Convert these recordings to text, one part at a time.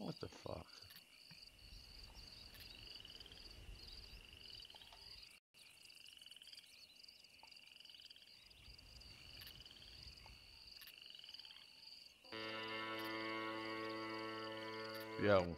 What the fuck? Yo.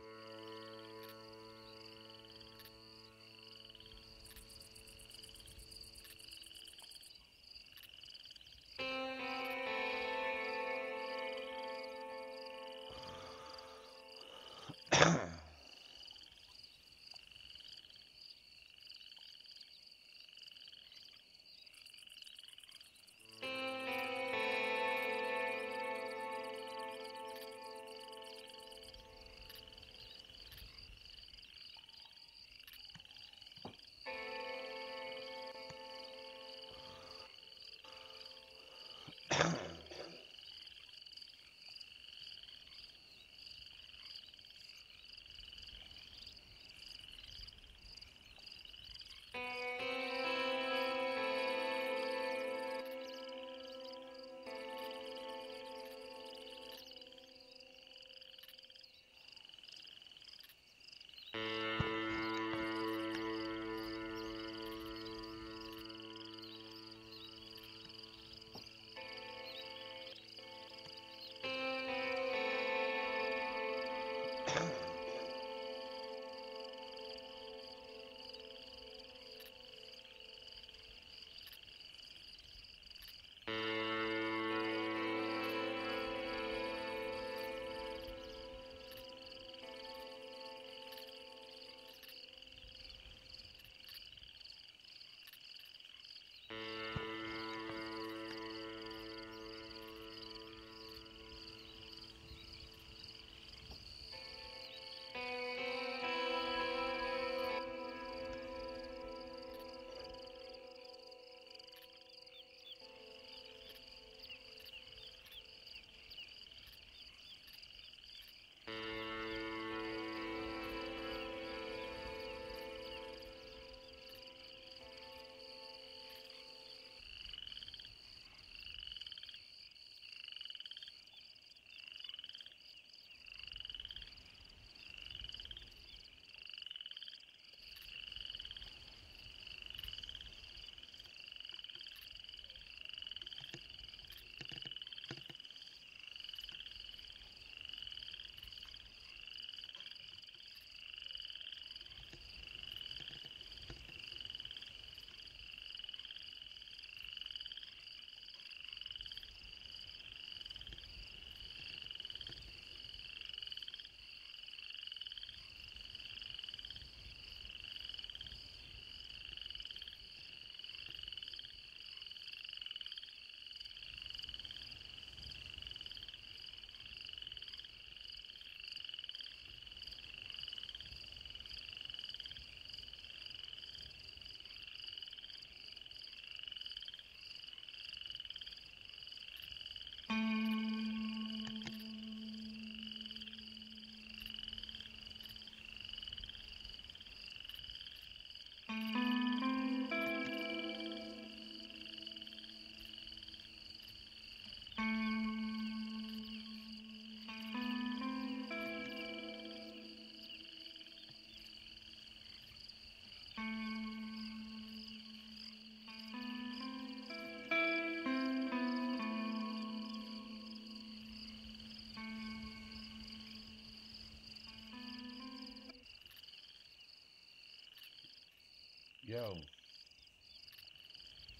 Yo.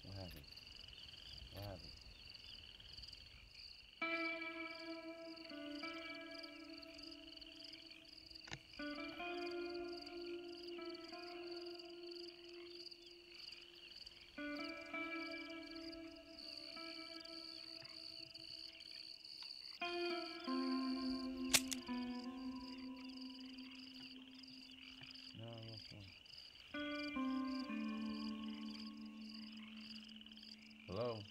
What happened? What happened? No, what's wrong? Hello?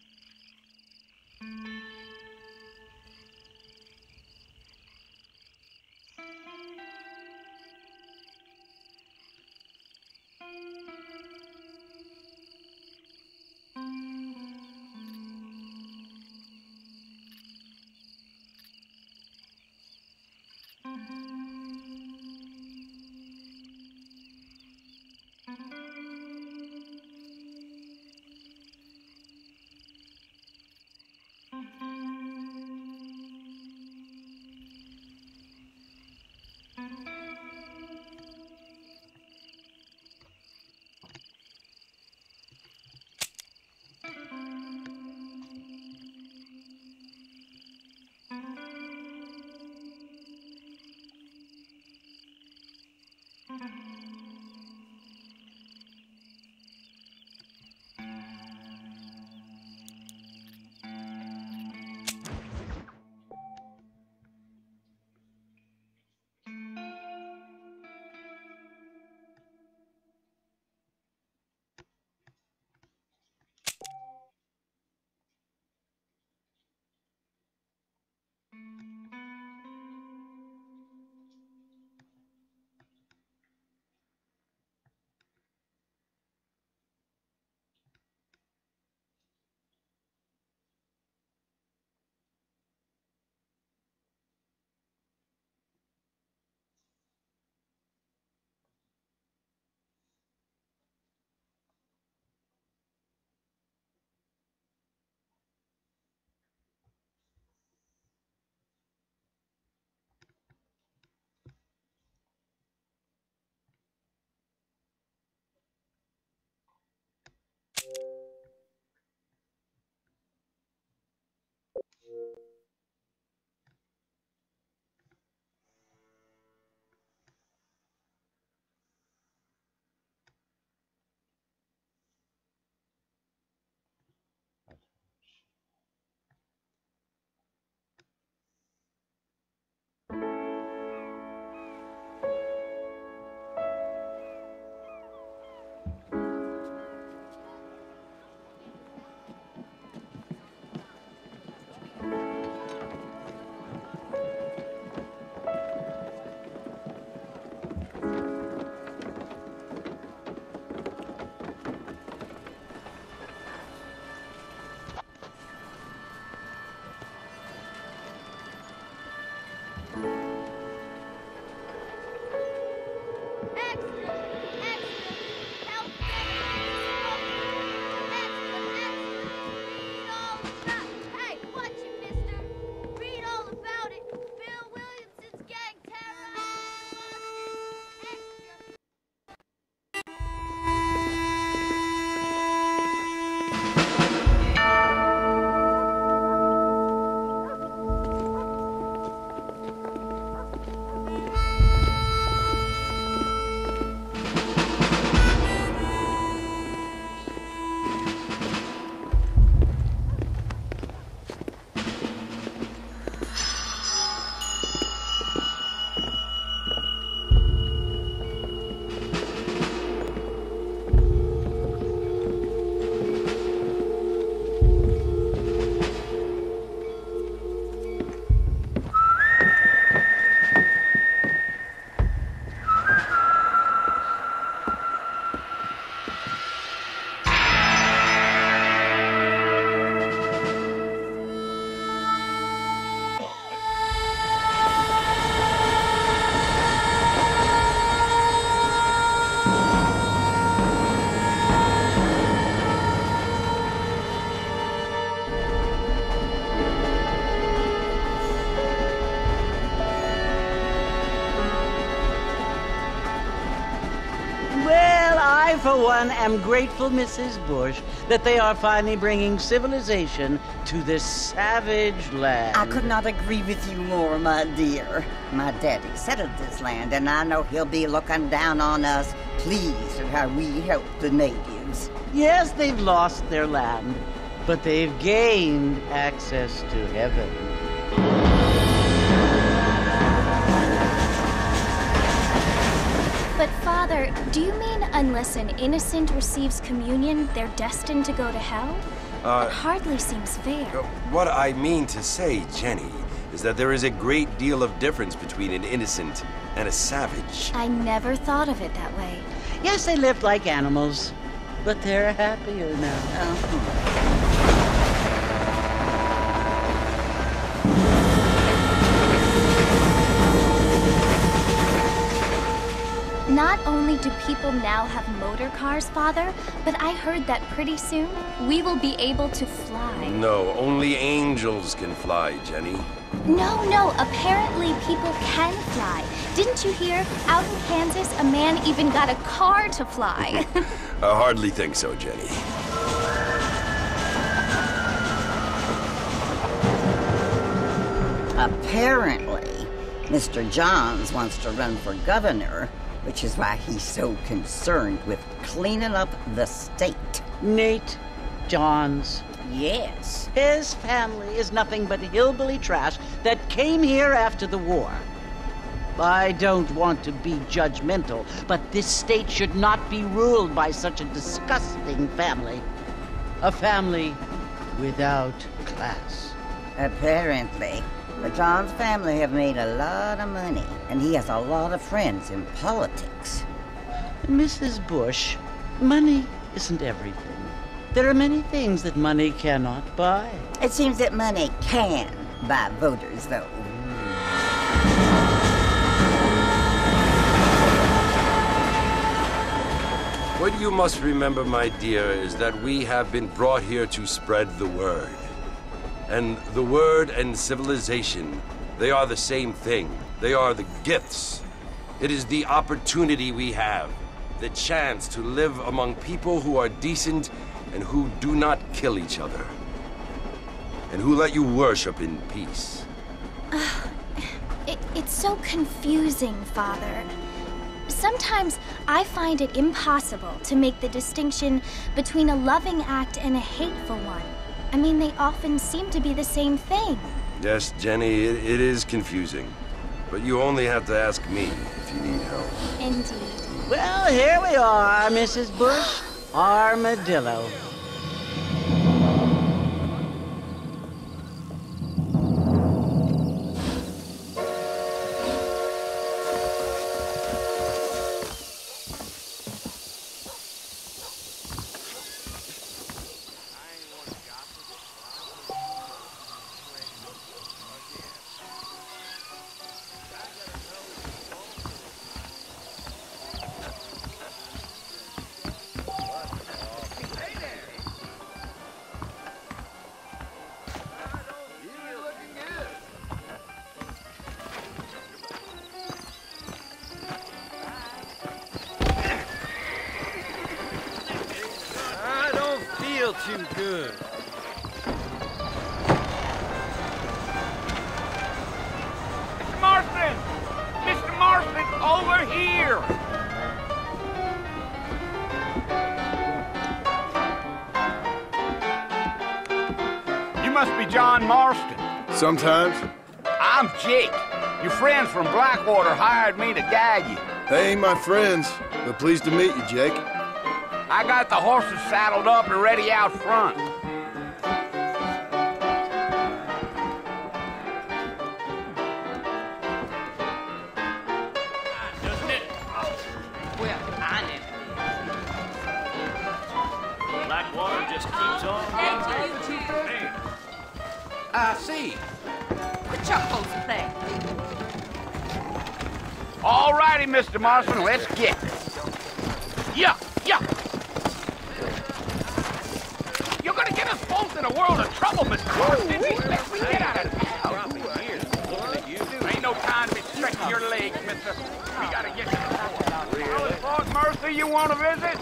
for one, am grateful, Mrs. Bush, that they are finally bringing civilization to this savage land. I could not agree with you more, my dear. My daddy settled this land, and I know he'll be looking down on us, pleased at how we help the natives. Yes, they've lost their land, but they've gained access to heaven. But Father, do you mean unless an innocent receives communion, they're destined to go to hell? That hardly seems fair. What I mean to say, Jenny, is that there is a great deal of difference between an innocent and a savage. I never thought of it that way. Yes, they lived like animals, but they're happier now. Not only do people now have motor cars, Father, but I heard that pretty soon we will be able to fly. No, only angels can fly, Jenny. No, apparently people can fly. Didn't you hear? Out in Kansas, a man even got a car to fly. I hardly think so, Jenny. Apparently, Mr. Johns wants to run for governor, which is why he's so concerned with cleaning up the state. Nate Johns. Yes. His family is nothing but hillbilly trash that came here after the war. I don't want to be judgmental, but this state should not be ruled by such a disgusting family. A family without class. Apparently. The Johns family have made a lot of money, and he has a lot of friends in politics. Mrs. Bush, money isn't everything. There are many things that money cannot buy. It seems that money can buy voters, though. What you must remember, my dear, is that we have been brought here to spread the word. And the word and civilization, they are the same thing. They are the gifts. It is the opportunity we have, the chance to live among people who are decent and who do not kill each other, and who let you worship in peace. It's so confusing, Father. Sometimes I find it impossible to make the distinction between a loving act and a hateful one. I mean, they often seem to be the same thing. Yes, Jenny, it is confusing. But you only have to ask me if you need help. Indeed. Well, here we are, Mrs. Bush. Armadillo. Too good. Mr. Marston! Mr. Marston, over here! You must be John Marston. Sometimes. I'm Jake. Your friends from Blackwater hired me to guide you. They ain't my friends, but pleased to meet you, Jake. I got the horses saddled up and ready out front. Doesn't it? Well, I never did. Blackwater just keeps on. I see. The chuck post thing. All righty, Mr. Marston, let's get it. Yeah. You're gonna get us both in a world of trouble, Mr. Marston. Let's get out of town. Ain't no time to be stretching your legs, mister. We gotta get to the Fort Mercy, you wanna visit?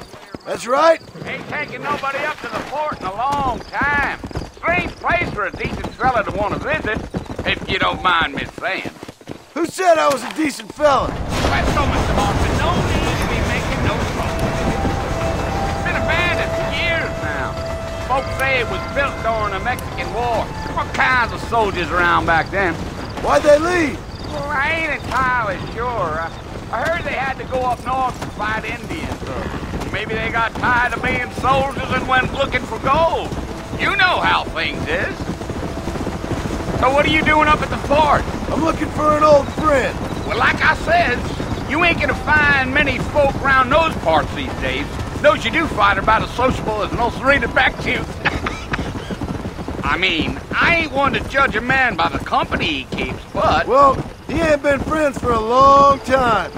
That's right. Ain't taking nobody up to the fort in a long time. Strange place for a decent fella to want to visit, if you don't mind me saying. Who said I was a decent fella? Well, so, Mr. Martin, no need to be making no trouble. It's been abandoned for years now. Folks say it was built during the Mexican War. What kinds of soldiers around back then? Why'd they leave? Well, I ain't entirely sure. I heard they had to go up north to fight Indians. Or maybe they got tired of being soldiers and went looking for gold. You know how things is. So what are you doing up at the fort? I'm looking for an old friend. Well, like I said, you ain't gonna find many folk around those parts these days. Those you do find are about as sociable as an old serena back to. I mean, I ain't one to judge a man by the company he keeps, but... Well, he ain't been friends for a long time.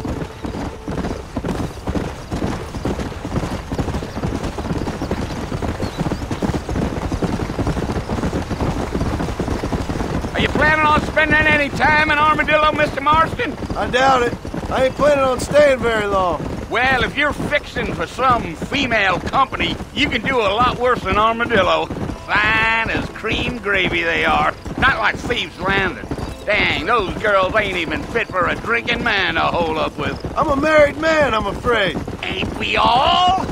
Are you planning on spending any time in Armadillo, Mr. Marston? I doubt it. I ain't planning on staying very long. Well, if you're fixing for some female company, you can do a lot worse than Armadillo. Fine as cream gravy they are. Not like Thieves' Landing. Dang, those girls ain't even fit for a drinking man to hole up with. I'm a married man, I'm afraid. Ain't we all?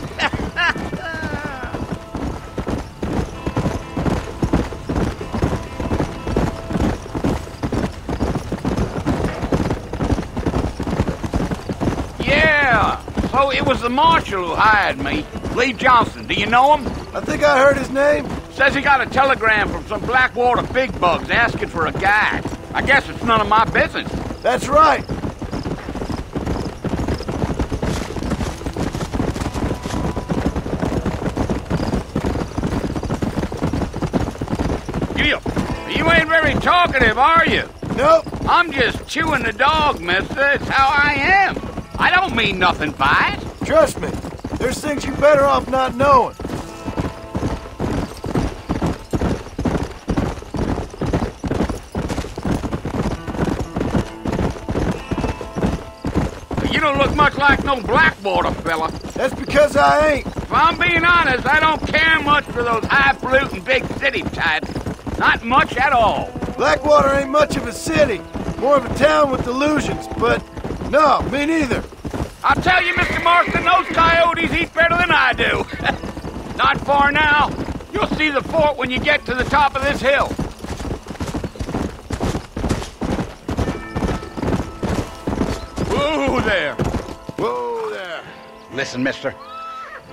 Yeah, so it was the marshal who hired me. Lee Johnson, do you know him? I think I heard his name. Says he got a telegram from some Blackwater big bugs asking for a guide. I guess it's none of my business. That's right. You ain't very talkative, are you? Nope. I'm just chewing the dog, mister. It's how I am. I don't mean nothing by it. Trust me. There's things you're better off not knowing. You don't look much like no Blackwater fella. That's because I ain't. If I'm being honest, I don't care much for those highfalutin big city types. Not much at all. Blackwater ain't much of a city. More of a town with illusions, but no, me neither. I'll tell you, Mr. Marston, those coyotes eat better than I do. Not far now. You'll see the fort when you get to the top of this hill. Whoa there. Whoa there. Listen, mister.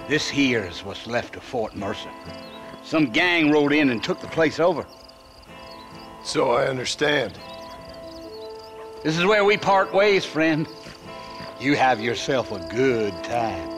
This here is what's left of Fort Mercer. Some gang rode in and took the place over. So I understand. This is where we part ways, friend. You have yourself a good time.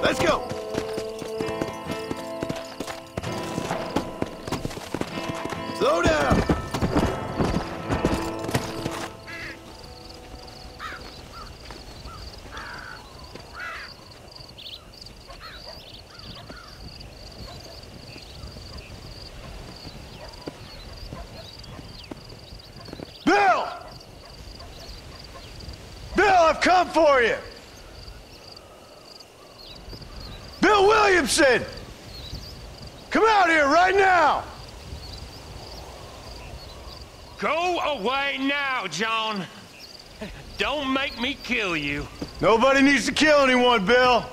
Let's go. Slow down. Bill! Bill, I've come for you. Bill Williamson! Come out here right now! Go away now, John. Don't make me kill you. Nobody needs to kill anyone, Bill.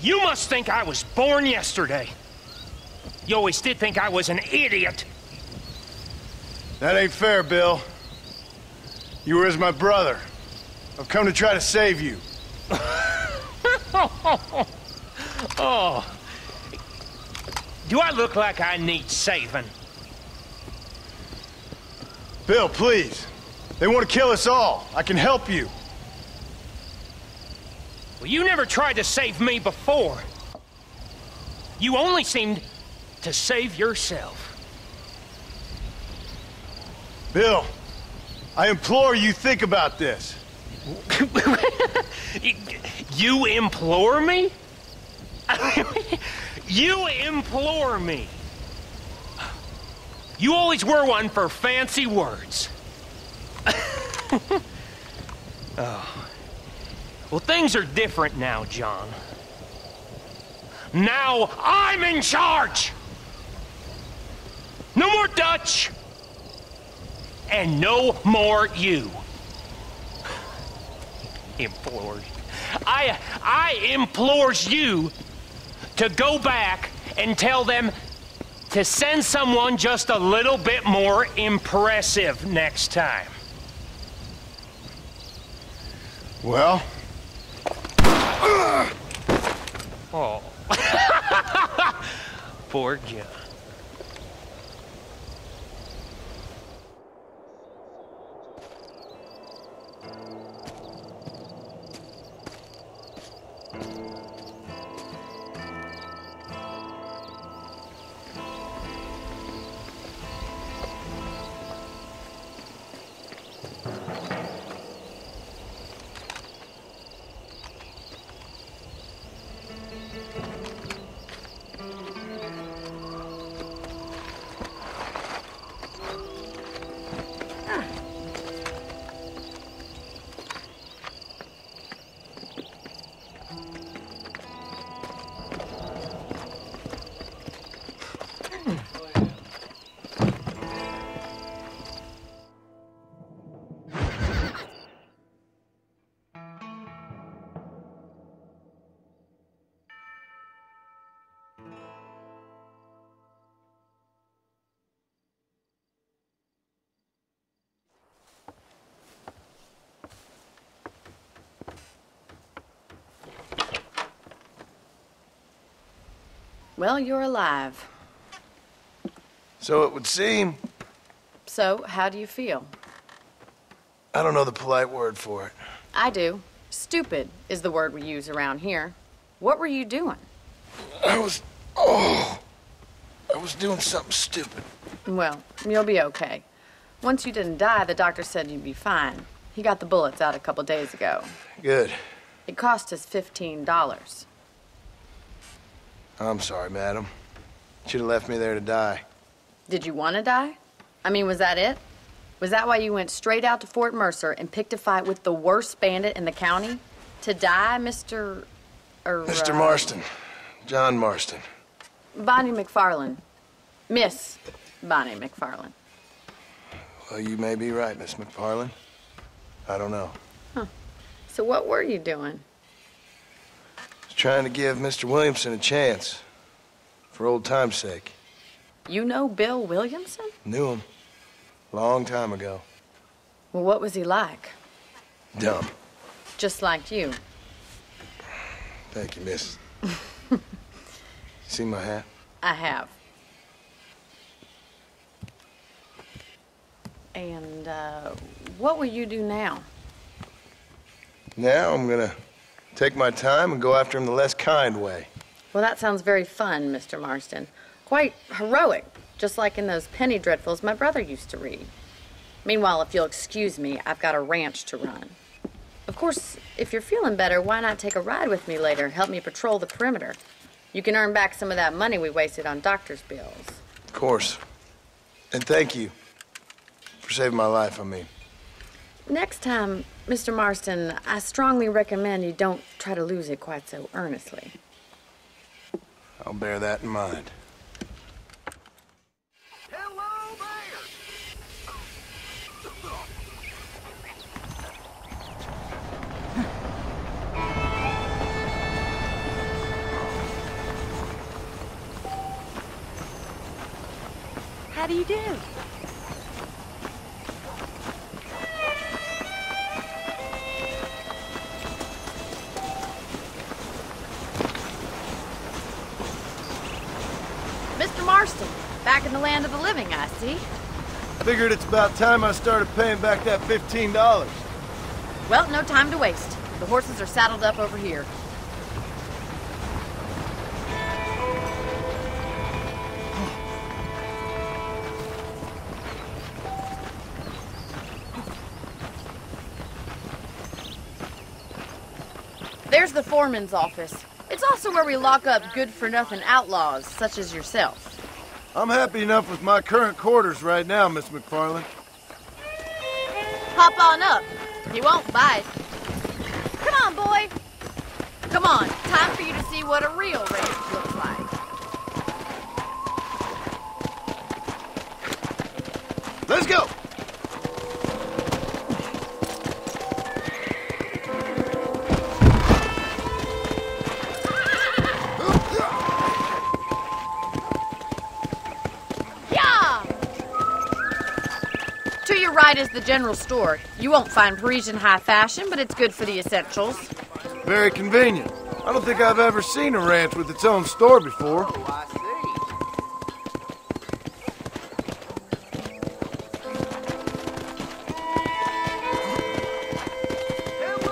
You must think I was born yesterday. You always did think I was an idiot. That ain't fair, Bill. You were as my brother. I've come to try to save you. Oh. Do I look like I need saving? Bill, please. They want to kill us all. I can help you. Well, you never tried to save me before. You only seemed to save yourself. Bill, I implore you think about this. You implore me? You implore me? You always were one for fancy words. Oh. Well, things are different now, John. Now I'm in charge! No more Dutch! And no more you. Implores. I implores you to go back and tell them to send someone just a little bit more impressive next time. Well? Oh. Poor John. Well, you're alive. So it would seem. So, how do you feel? I don't know the polite word for it. I do. Stupid is the word we use around here. What were you doing? I was doing something stupid. Well, you'll be okay. Once you didn't die, the doctor said you'd be fine. He got the bullets out a couple days ago. Good. It cost us $15. I'm sorry, madam. Should have left me there to die. Did you want to die? I mean, was that it? Was that why you went straight out to Fort Mercer and picked a fight with the worst bandit in the county? To die, Mr. Mr. Marston. John Marston. Bonnie McFarland. Miss Bonnie McFarland. Well, you may be right, Miss McFarland. I don't know. Huh. So what were you doing? Trying to give Mr. Williamson a chance. For old time's sake. You know Bill Williamson? Knew him. Long time ago. Well, what was he like? Dumb. Just like you. Thank you, miss. See my hat? I have. And, what will you do now? Now I'm gonna take my time and go after him the less kind way. Well, that sounds very fun, Mr. Marston. Quite heroic, just like in those penny dreadfuls my brother used to read. Meanwhile, if you'll excuse me, I've got a ranch to run. Of course, if you're feeling better, why not take a ride with me later and help me patrol the perimeter? You can earn back some of that money we wasted on doctor's bills. Of course. And thank you for saving my life, I mean. Next time, Mr. Marston, I strongly recommend you don't try to lose it quite so earnestly. I'll bear that in mind. Hello there! How do you do? Mr. Marston, back in the land of the living, I see. Figured it's about time I started paying back that $15. Well, no time to waste. The horses are saddled up over here. the foreman's office. It's also where we lock up good-for-nothing outlaws, such as yourself. I'm happy enough with my current quarters right now, Miss McFarland. Hop on up. He won't bite. Come on, boy. Come on, time for you to see what a real ranch looks like. Let's go! To your right is the general store. You won't find Parisian high fashion, but it's good for the essentials. Very convenient. I don't think I've ever seen a ranch with its own store before. Oh, I see.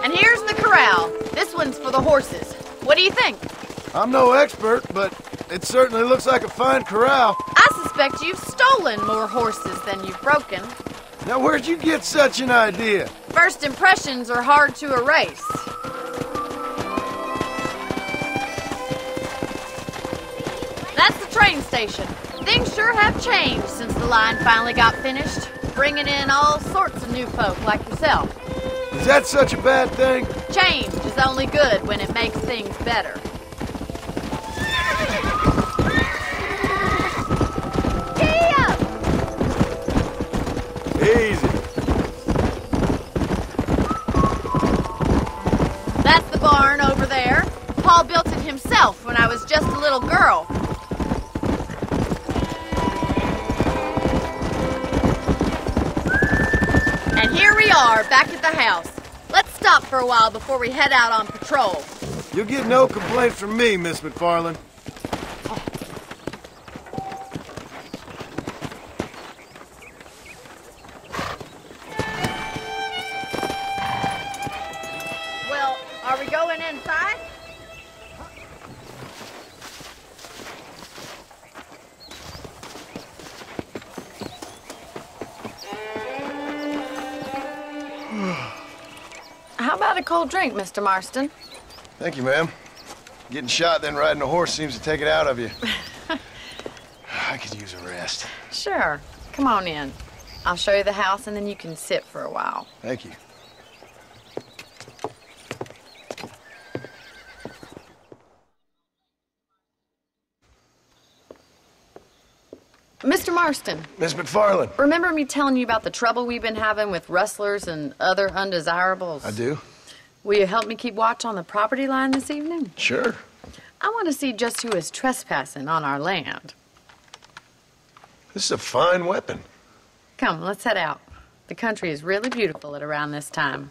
And here's the corral. This one's for the horses. What do you think? I'm no expert, but it certainly looks like a fine corral. I suspect you've stolen more horses than you've broken. Now, where'd you get such an idea? First impressions are hard to erase. That's the train station. Things sure have changed since the line finally got finished, bringing in all sorts of new folk like yourself. Is that such a bad thing? Change is only good when it makes things better. Easy. That's the barn over there. Paul built it himself when I was just a little girl. And here we are, back at the house. Let's stop for a while before we head out on patrol. You'll get no complaints from me, Miss McFarland. Well, are we going inside? How about a cold drink, Mr. Marston? Thank you, ma'am. Getting shot, then riding a horse seems to take it out of you. I could use a rest. Sure. Come on in. I'll show you the house, and then you can sit for a while. Thank you. Mr. Marston, Miss McFarland. remember me telling you about the trouble we've been having with rustlers and other undesirables? I do. Will you help me keep watch on the property line this evening? Sure. I want to see just who is trespassing on our land. This is a fine weapon. Come, let's head out. The country is really beautiful at around this time.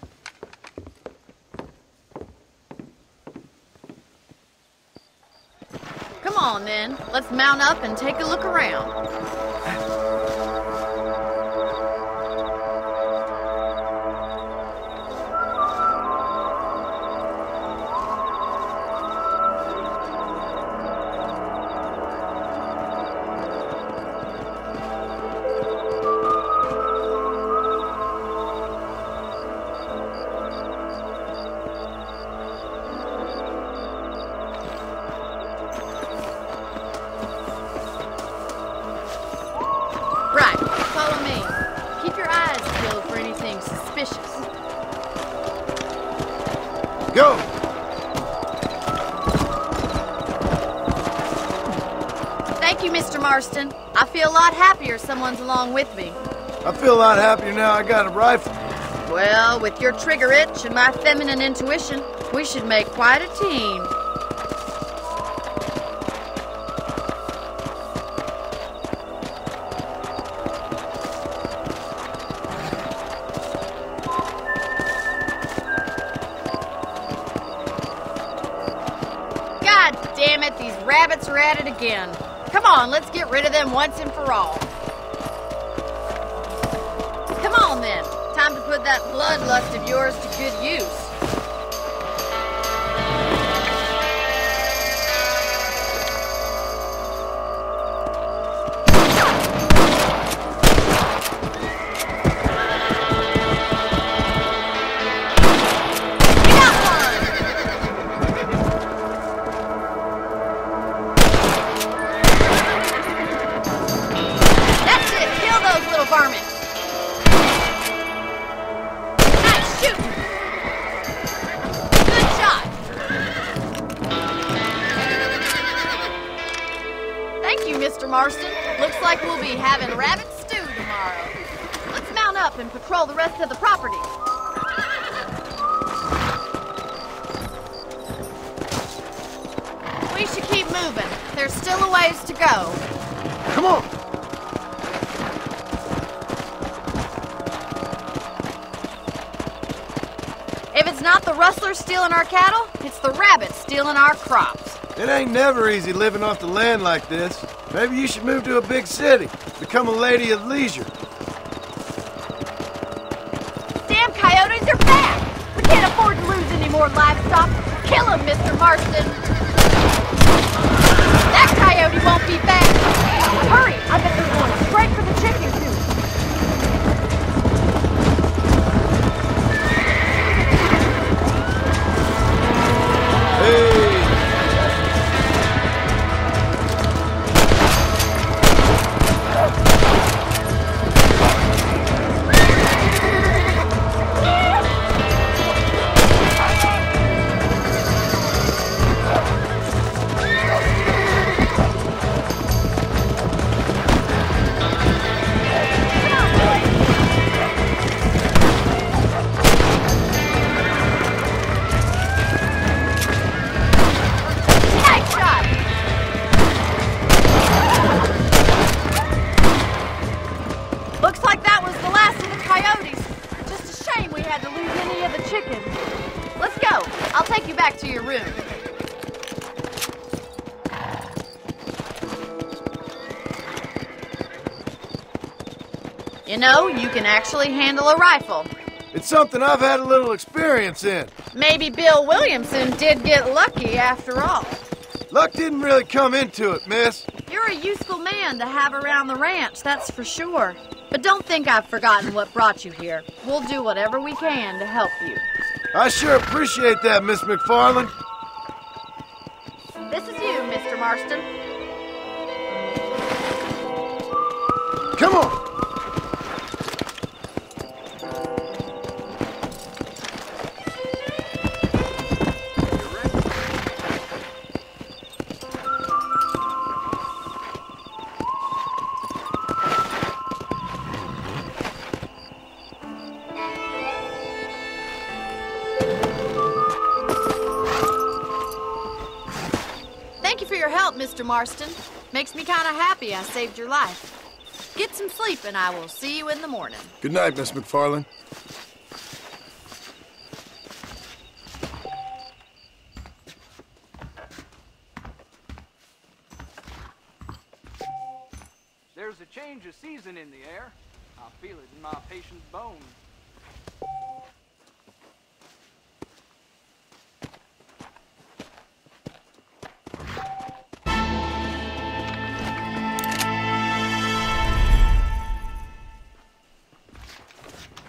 Come on, then. Let's mount up and take a look around. Right, follow me. Keep your eyes peeled for anything suspicious. Go! Thank you, Mr. Marston. I feel a lot happier someone's along with me. I feel a lot happier now I got a rifle. Well, with your trigger itch and my feminine intuition, we should make quite a team. God damn it, these rabbits are at it again. Come on, let's get rid of them once and for all. Come on then, time to put that bloodlust of yours to good use. You got one! varmint. Nice shooting. Good shot. Thank you, Mr. Marston. Looks like we'll be having rabbit stew tomorrow. Let's mount up and patrol the rest of the property. We should keep moving. There's still a ways to go. Come on! If it's not the rustlers stealing our cattle, it's the rabbits stealing our crops. It ain't never easy living off the land like this. Maybe you should move to a big city. Become a lady of leisure. Damn coyotes are back! We can't afford to lose any more livestock. Kill them, Mr. Marston! That coyote won't be back! Hurry! I bet they're going straight for the chicken coop. Hey! Nice shot! Looks like that was the last of the coyotes. Just a shame we had to lose any of the chickens. Let's go. I'll take you back to your room. You know, you can actually handle a rifle. It's something I've had a little experience in. Maybe Bill Williamson did get lucky after all. Luck didn't really come into it, miss. You're a useful man to have around the ranch, that's for sure. But don't think I've forgotten what brought you here. We'll do whatever we can to help you. I sure appreciate that, Miss McFarland. This is you, Mr. Marston. Come on! Thank you for your help, Mr. Marston. Makes me kind of happy I saved your life. Get some sleep and I will see you in the morning. Good night, Miss McFarland. There's a change of season in the air. I feel it in my patient's bones.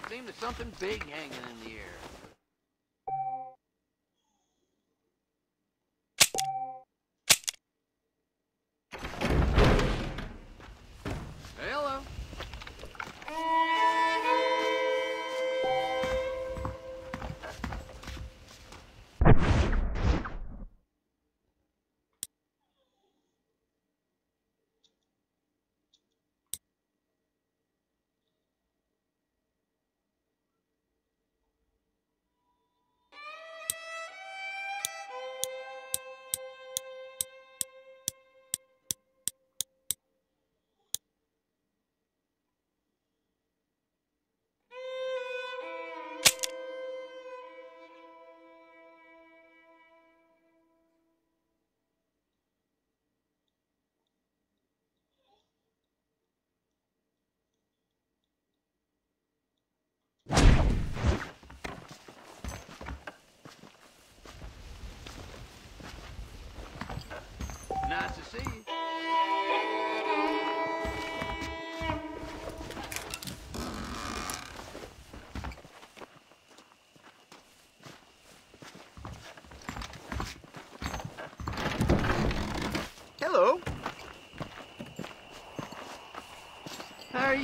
Seems there's something big hanging in the air. Hello.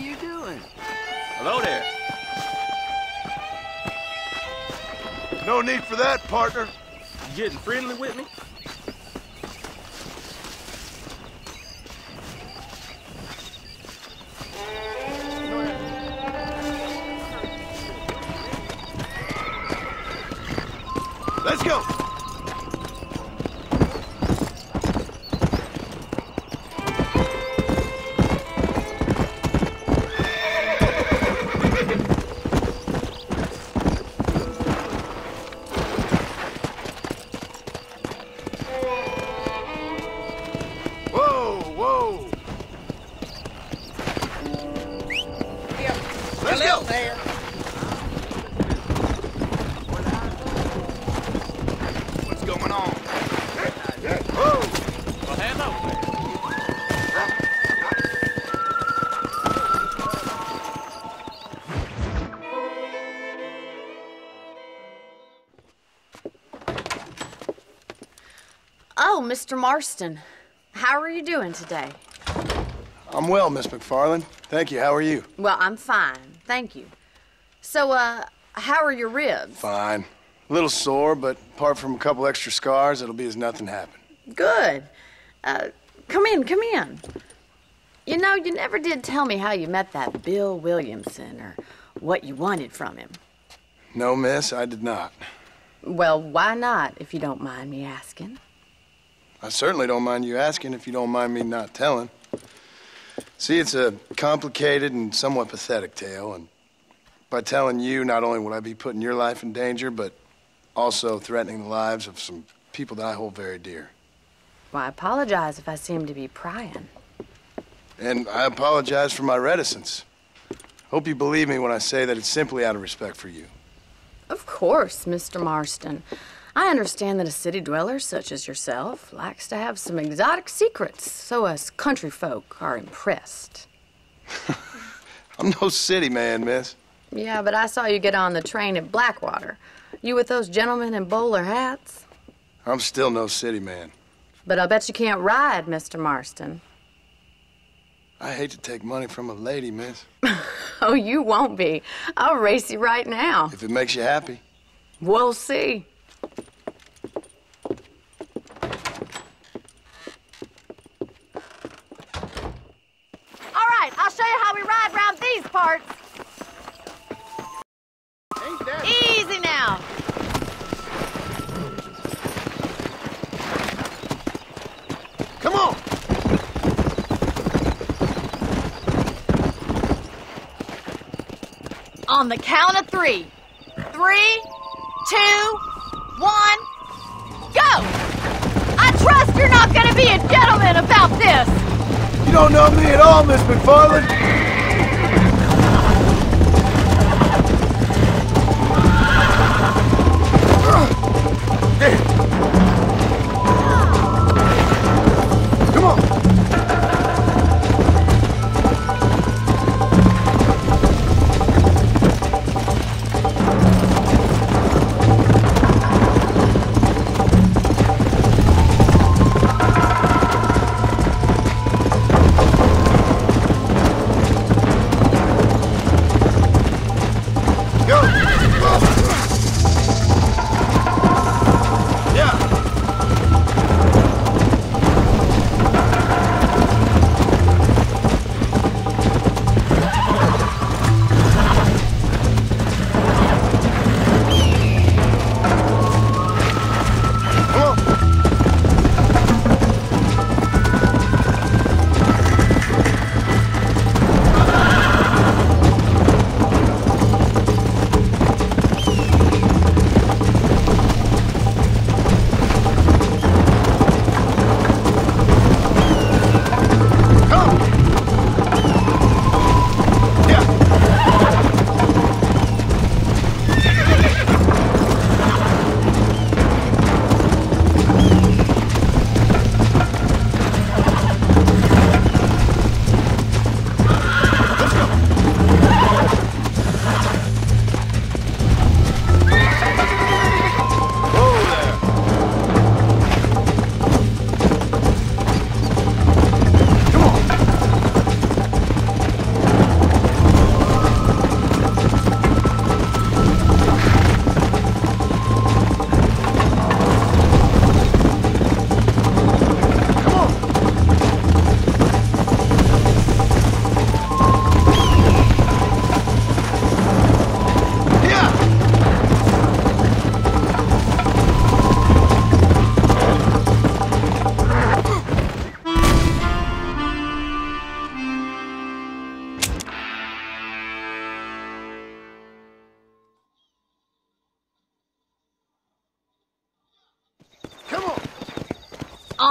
you doing? Hello there. No need for that, partner. You getting friendly with me? Let's go. Oh, Mr. Marston. How are you doing today? I'm well, Miss McFarland. Thank you. How are you? Well, I'm fine. Thank you. So, how are your ribs? Fine. A little sore, but apart from a couple extra scars, it'll be as nothing happened. Good. Come in, come in. You know, you never did tell me how you met that Bill Williamson or what you wanted from him. No, miss, I did not. Well, why not, if you don't mind me asking? I certainly don't mind you asking if you don't mind me not telling. See, it's a complicated and somewhat pathetic tale, and by telling you, not only would I be putting your life in danger, but also threatening the lives of some people that I hold very dear. Well, I apologize if I seem to be prying. And I apologize for my reticence. Hope you believe me when I say that it's simply out of respect for you. Of course, Mr. Marston. I understand that a city dweller such as yourself likes to have some exotic secrets, so us country folk are impressed. I'm no city man, miss. Yeah, but I saw you get on the train at Blackwater. You with those gentlemen in bowler hats? I'm still no city man. But I'll bet you can't ride, Mr. Marston. I hate to take money from a lady, miss. Oh, you won't be. I'll race you right now. If it makes you happy. We'll see. All right, I'll show you how we ride round these parts. Easy now. Come on. On the count of 3. 3, 2, 1, go! I trust you're not gonna be a gentleman about this! You don't know me at all, Miss McFarland. Come on.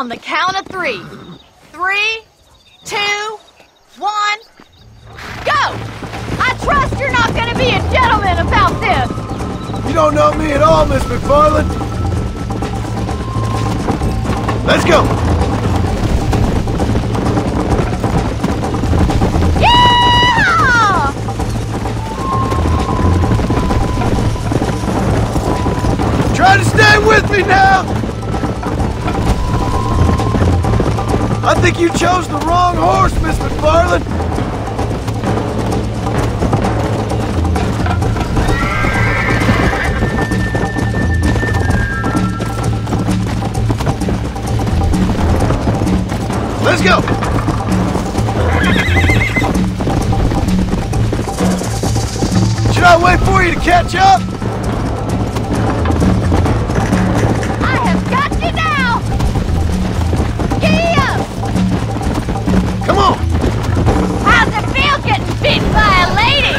On the count of 3. 3, 2, 1, go! I trust you're not gonna be a gentleman about this! You don't know me at all, Miss McFarland. Let's go! Yeah! Try to stay with me now! I think you chose the wrong horse, Miss McFarland. Let's go! Should I wait for you to catch up? I have got you now! Giddy up! Come on! How's it feel getting beaten by a lady?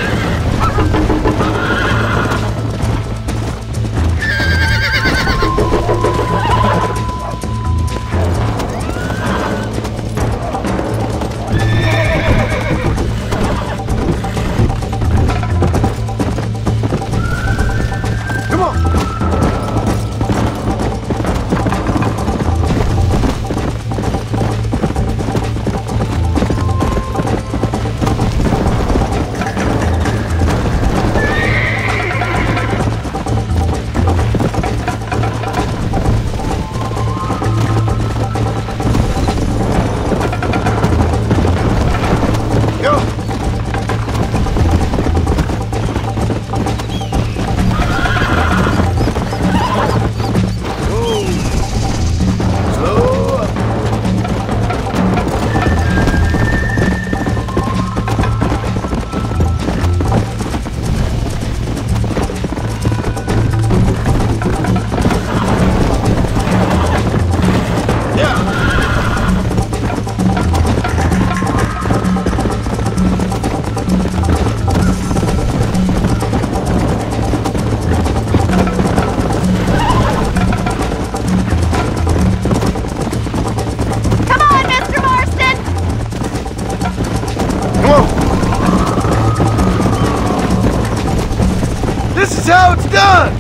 This is how it's done!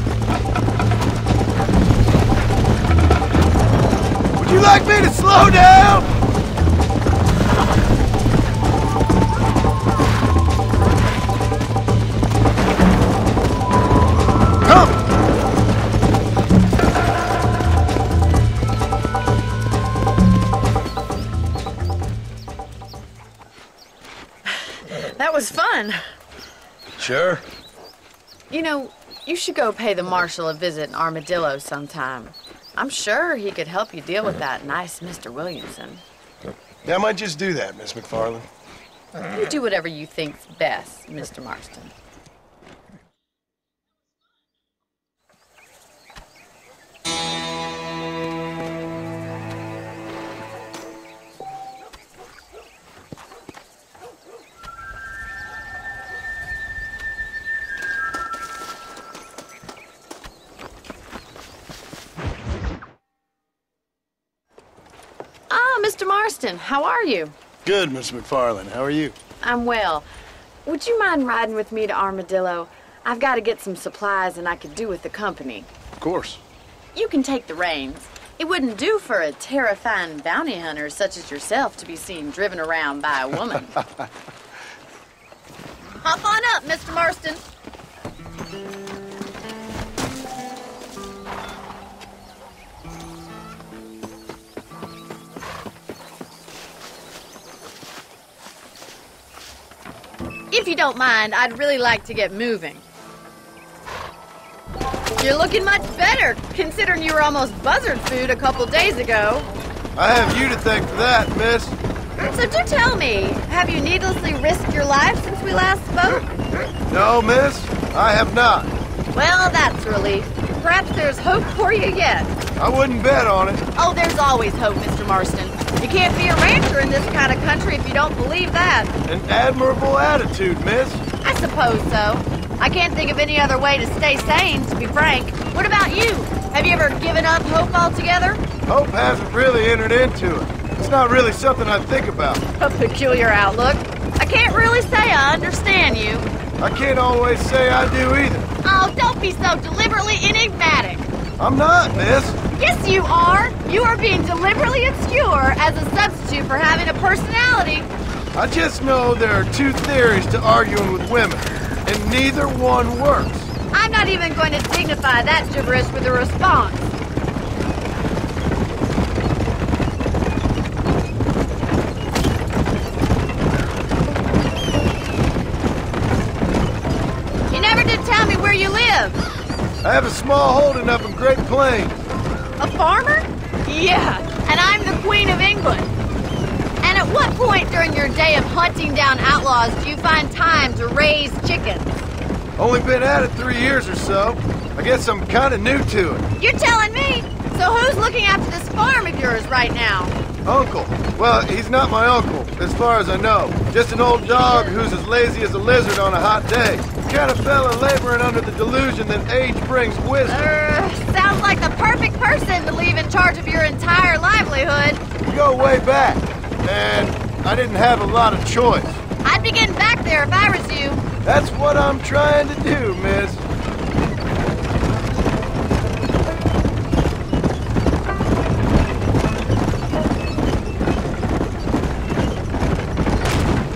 Would you like me to slow down? Come! That was fun. Sure. You know, you should go pay the marshal a visit in Armadillo sometime. I'm sure he could help you deal with that nice Mr. Williamson. Yeah, I might just do that, Miss McFarland. You do whatever you think's best, Mr. Marston. Mr. Marston, how are you? Good, Miss McFarland. How are you? I'm well. Would you mind riding with me to Armadillo? I've got to get some supplies and I could do with the company. Of course. You can take the reins. It wouldn't do for a terrifying bounty hunter such as yourself to be seen driven around by a woman. Hop on up, Mr. Marston. If you don't mind, I'd really like to get moving. You're looking much better, considering you were almost buzzard food a couple days ago. I have you to thank for that, miss. So do tell me, have you needlessly risked your life since we last spoke? No, miss, I have not. Well, that's a relief. Perhaps there's hope for you yet. I wouldn't bet on it. Oh, there's always hope, Mr. Marston. You can't be a rancher in this kind of country if you don't believe that. An admirable attitude, miss. I suppose so. I can't think of any other way to stay sane, to be frank. What about you? Have you ever given up hope altogether? Hope hasn't really entered into it. It's not really something I think about. A peculiar outlook. I can't really say I understand you. I can't always say I do either. Oh, don't be so deliberately enigmatic. I'm not, miss. Yes, you are. You are being deliberately obscure as a substitute for having a personality. I just know there are two theories to arguing with women, and neither one works. I'm not even going to dignify that gibberish with a response. You never did tell me where you live. I have a small holding up in Great Plains. A farmer? Yeah, and I'm the Queen of England. And at what point during your day of hunting down outlaws do you find time to raise chickens? Only been at it 3 years or so. I guess I'm kind of new to it. You're telling me? So who's looking after this farm of yours right now? Uncle. Well, he's not my uncle, as far as I know. Just an old dog who's as lazy as a lizard on a hot day. The kind of fella laboring under the delusion that age brings wisdom. Sounds like the perfect person to leave in charge of your entire livelihood. We go way back, and I didn't have a lot of choice. I'd be getting back there if I was you. That's what I'm trying to do, miss.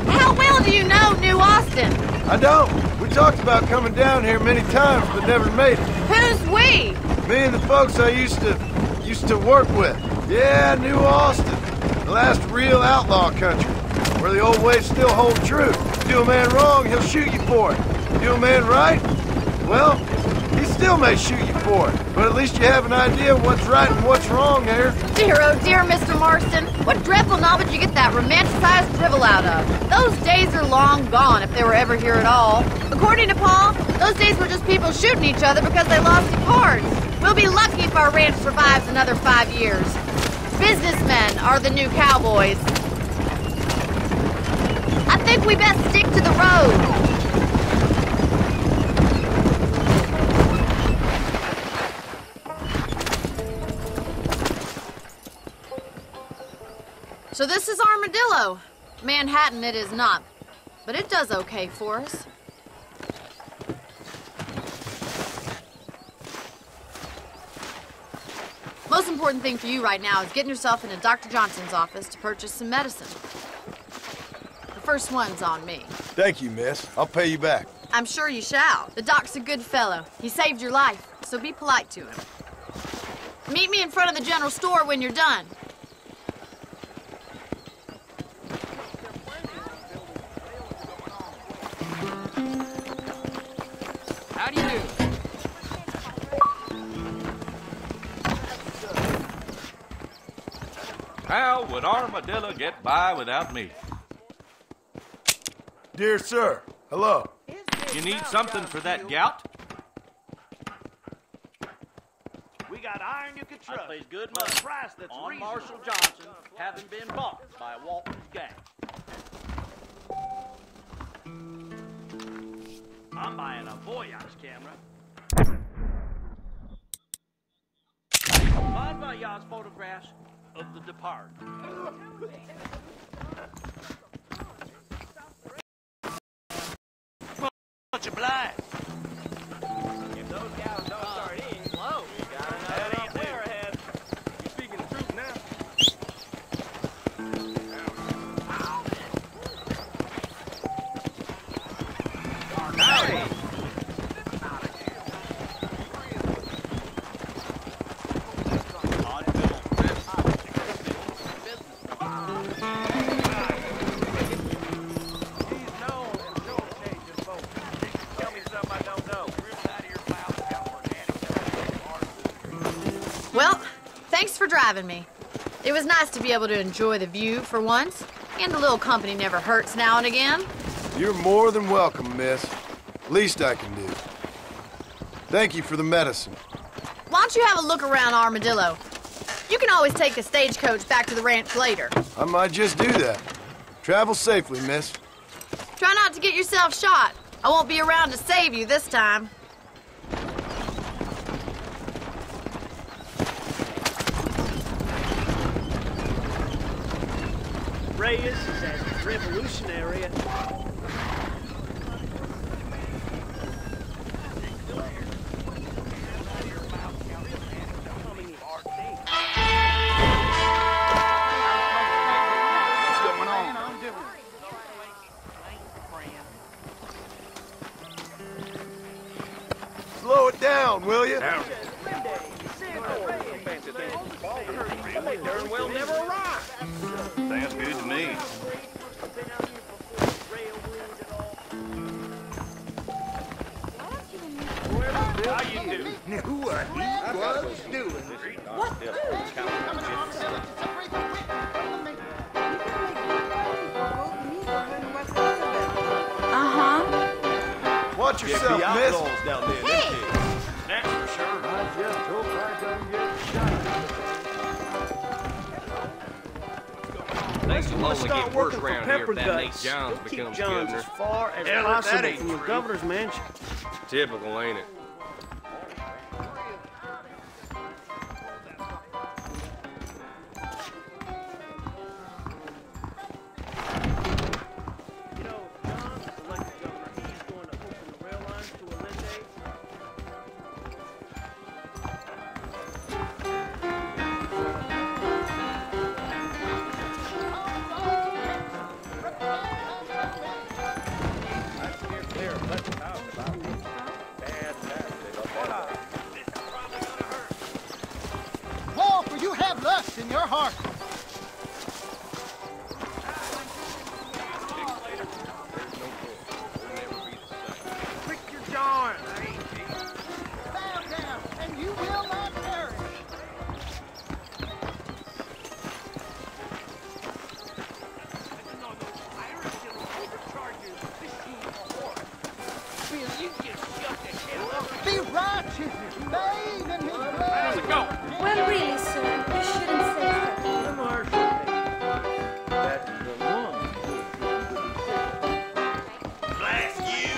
How well do you know New Austin? I don't. We talked about coming down here many times, but never made it. Who's we? Me and the folks I used to work with. Yeah, New Austin. The last real outlaw country, where the old ways still hold true. Do a man wrong, he'll shoot you for it. Do a man right? Well, he still may shoot you for it, but at least you have an idea of what's right and what's wrong here. Dear, oh dear, Mr. Marston. What dreadful knob did you get that romanticized drivel out of? Those days are long gone, if they were ever here at all. According to Paul, those days were just people shooting each other because they lost at cards. We'll be lucky if our ranch survives another 5 years. Businessmen are the new cowboys. I think we best stick to the road. So this is Armadillo. Manhattan it is not, but it does okay for us. Most important thing for you right now is getting yourself into Dr. Johnson's office to purchase some medicine. The first one's on me. Thank you, miss. I'll pay you back. I'm sure you shall. The doc's a good fellow. He saved your life, so be polite to him. Meet me in front of the general store when you're done. How do you do? How would Armadillo get by without me? Dear sir, hello. You need something for that gout? We got iron you can trust. I place good for a money price that's on reasonable. Marshal Johnson having been bought by Walton's gang. I'm buying a voyage camera. Bon voyage photographs of the departed. Much obliged. If those guys don't start in, slow. We got another up there ahead. You speaking the truth now? Howdy. Well, thanks for driving me. It was nice to be able to enjoy the view for once, and a little company never hurts now and again. You're more than welcome, miss. Least I can do. Thank you for the medicine. Why don't you have a look around Armadillo? You can always take the stagecoach back to the ranch later. I might just do that. Travel safely, miss. Try not to get yourself shot. I won't be around to save you this time. Reyes is as revolutionary. Slow it down, will you? They darn well never arrive. Sounds good to me. How you do? Knew what he was doing. Watch yourself, miss. Down there, That's for sure. I just hope I don't get shot. Next, you must start working for Pepper Guts. You'll keep Johns as far as possible from your governor's mansion. Typical, ain't it? You know, John, elected governor, he's going to open the rail lines to Allende. Walker, you have lust in your heart. Prick your jaw. Bow down, and you will not perish. Be righteous, bathe in his blood. Well, really, sir, you shouldn't say that. That's the one. Blast you.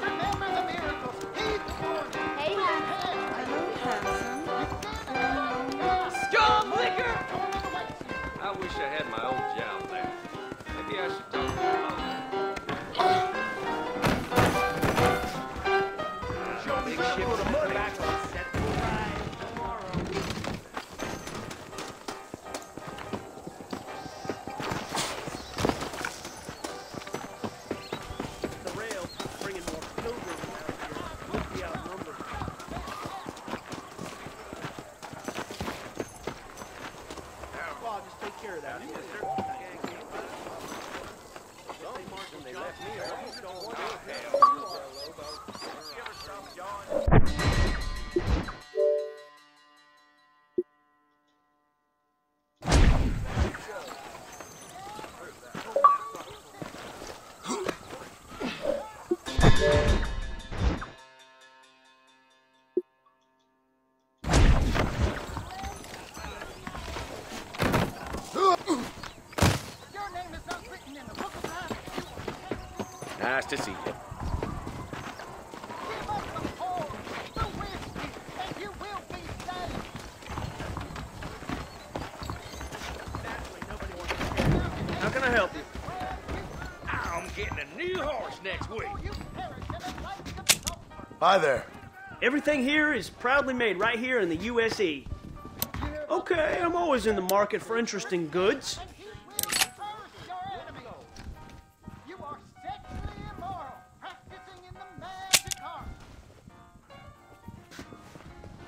Remember the miracles. Heed the warning. Hey, Scum liquor! I wish I had my old job back. Maybe I should talk to my mother. Big ship with the money. Back on set for ride tomorrow. The rail bringing more pilgrims out here. We'll be outnumbered. Well, I'll just take care of that. They left me alone. Don't want Your name is not written in the book of life. Nice to see you. Give up the pole, the whiskey, and you will be saved. How can I help you? I'm getting a new horse next week. Hi there. Everything here is proudly made right here in the USE. Okay, I'm always in the market for interesting goods. You are sexually immoral, practicing in the magic art.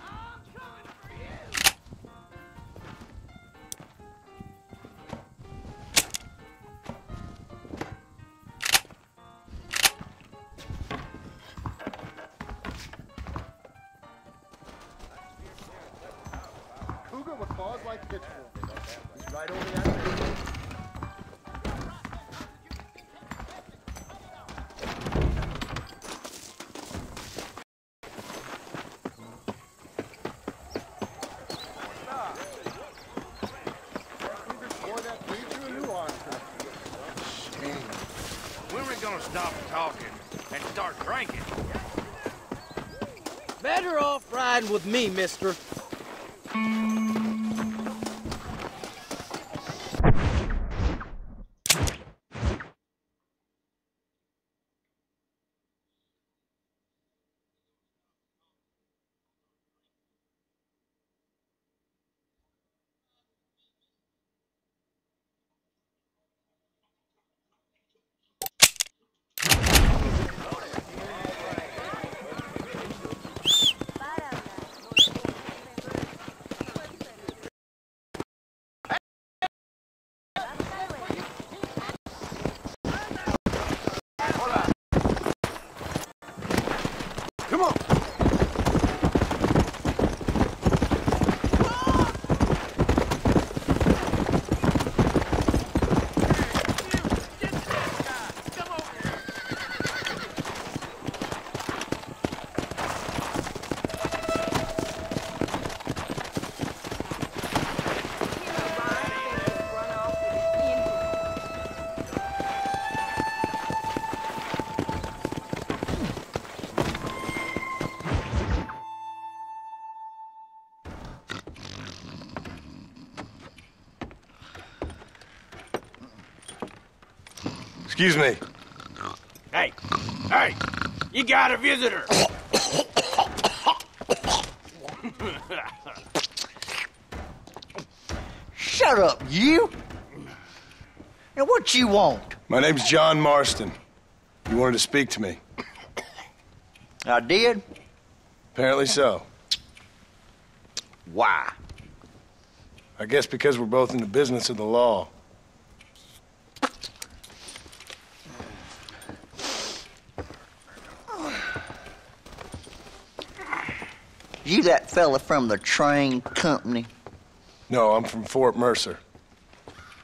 I'm coming for you. Cougar with claws like pitchforks. He's right over that way. When are we gonna stop talking and start drinking? Better off riding with me, mister. Excuse me. Hey, you got a visitor. Shut up, you. Now, what you want? My name's John Marston. You wanted to speak to me. I did? Apparently so. Why? I guess because we're both in the business of the law. You that fella from the train company? No, I'm from Fort Mercer.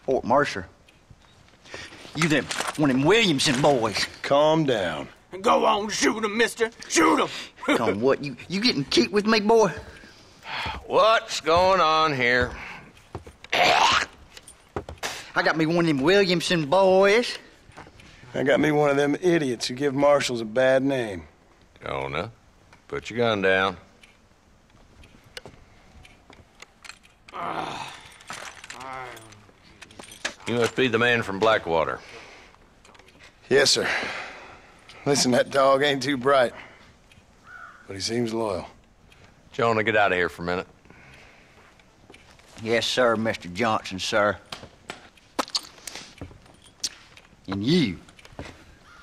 Fort Mercer? You them one of them Williamson boys. Calm down. Go on, shoot him, mister. Shoot him. Come on, what, you getting keep with me, boy? What's going on here? I got me one of them Williamson boys. I got me one of them idiots who give marshals a bad name. Jonah, put your gun down. You must be the man from Blackwater. Yes, sir. Listen, that dog ain't too bright, but he seems loyal. Jonah, get out of here for a minute. Yes, sir, Mr. Johnson, sir. And you.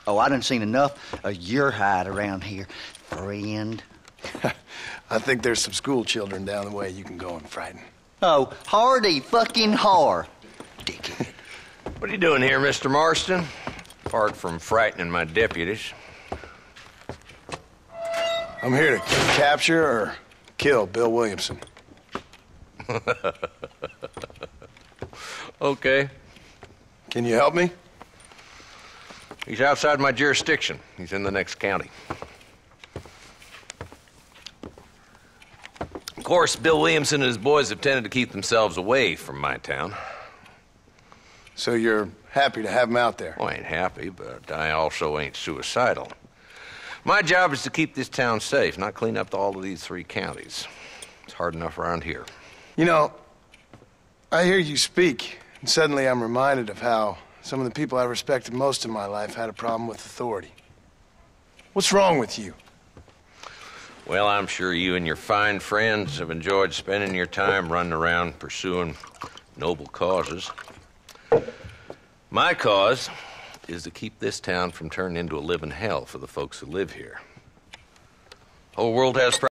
Oh, I done seen enough of your hide around here, friend. I think there's some school children down the way you can go and frighten. Oh, hardy fucking har. Dickhead. What are you doing here, Mr. Marston? Apart from frightening my deputies. I'm here to capture or kill Bill Williamson. Okay. Can you help me? He's outside my jurisdiction. He's in the next county. Of course, Bill Williamson and his boys have tended to keep themselves away from my town. So you're happy to have him out there? Well, I ain't happy, but I also ain't suicidal. My job is to keep this town safe, not clean up all of these 3 counties. It's hard enough around here. You know, I hear you speak, and suddenly I'm reminded of how some of the people I respected most in my life had a problem with authority. What's wrong with you? Well, I'm sure you and your fine friends have enjoyed spending your time running around pursuing noble causes. My cause is to keep this town from turning into a living hell for the folks who live here. The whole world has